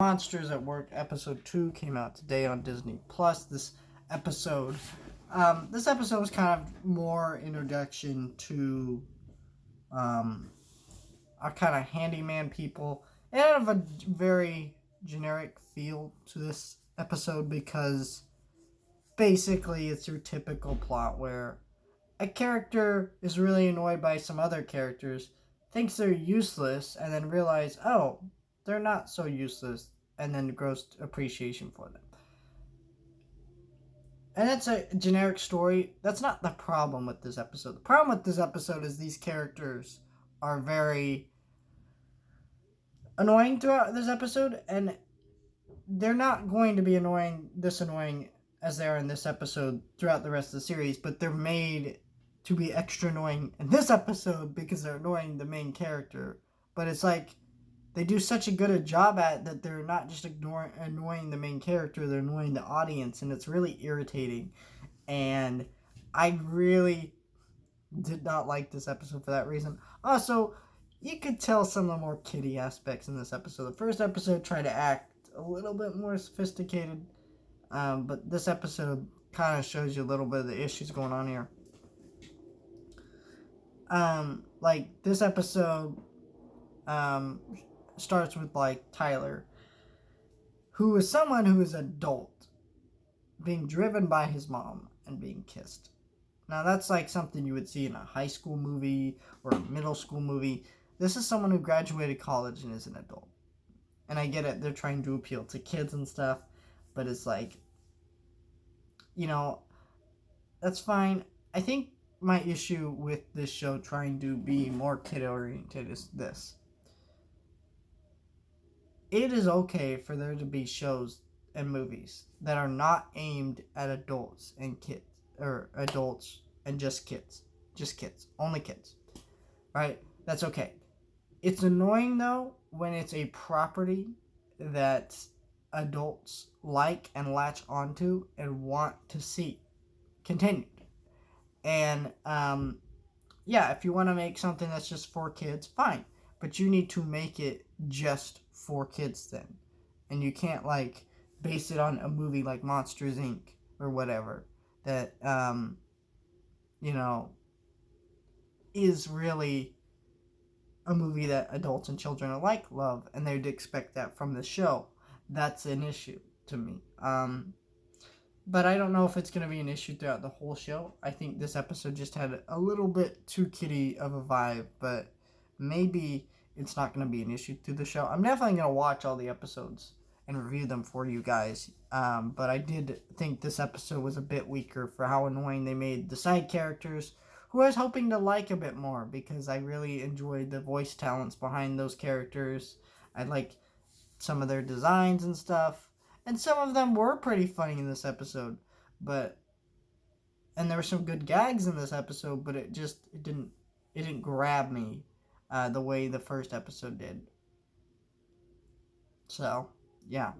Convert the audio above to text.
Monsters at Work episode 2 came out today on Disney Plus. Episode this episode was kind of more introduction to our kind of handyman people. It had a very generic feel to this episode because basically it's your typical plot where a character is really annoyed by some other characters, thinks they're useless, and then realize, oh, they're not so useless, and then grows appreciation for them. And that's a generic story. That's not the problem with this episode. The problem with this episode is these characters are very annoying throughout this episode, and they're not going to be annoying as they are in this episode throughout the rest of the series, but they're made to be extra annoying in this episode because they're annoying the main character. But it's like they do such a good job at it that they're not just annoying the main character, they're annoying the audience, and it's really irritating. And I really did not like this episode for that reason. Also, you could tell some of the more kiddie aspects in this episode. The first episode tried to act a little bit more sophisticated, but this episode kind of shows you a little bit of the issues going on here. Like this episode starts with like Tyler, who is someone who is adult, being driven by his mom and being kissed. Now that's like something you would see in a high school movie or a middle school movie. This is someone who graduated college and is an adult. And I get it, they're trying to appeal to kids and stuff, but it's like, that's fine. I think my issue with this show trying to be more kid-oriented is this. It is okay for there to be shows and movies that are not aimed at adults and kids, or adults and just kids. Just kids. Only kids. Right? That's okay. It's annoying, though, when it's a property that adults like and latch onto and want to see continued. And, if you want to make something that's just for kids, fine. But you need to make it just for kids then. And you can't, base it on a movie like Monsters, Inc. or whatever that, is really a movie that adults and children alike love, and they'd expect that from the show. That's an issue to me. But I don't know if it's going to be an issue throughout the whole show. I think this episode just had a little bit too kiddie of a vibe, but maybe it's not going to be an issue through the show. I'm definitely going to watch all the episodes and review them for you guys. But I did think this episode was a bit weaker for how annoying they made the side characters, who I was hoping to like a bit more because I really enjoyed the voice talents behind those characters. I like some of their designs and stuff. And some of them were pretty funny in this episode. And there were some good gags in this episode, but it didn't grab me the way the first episode did. So, yeah.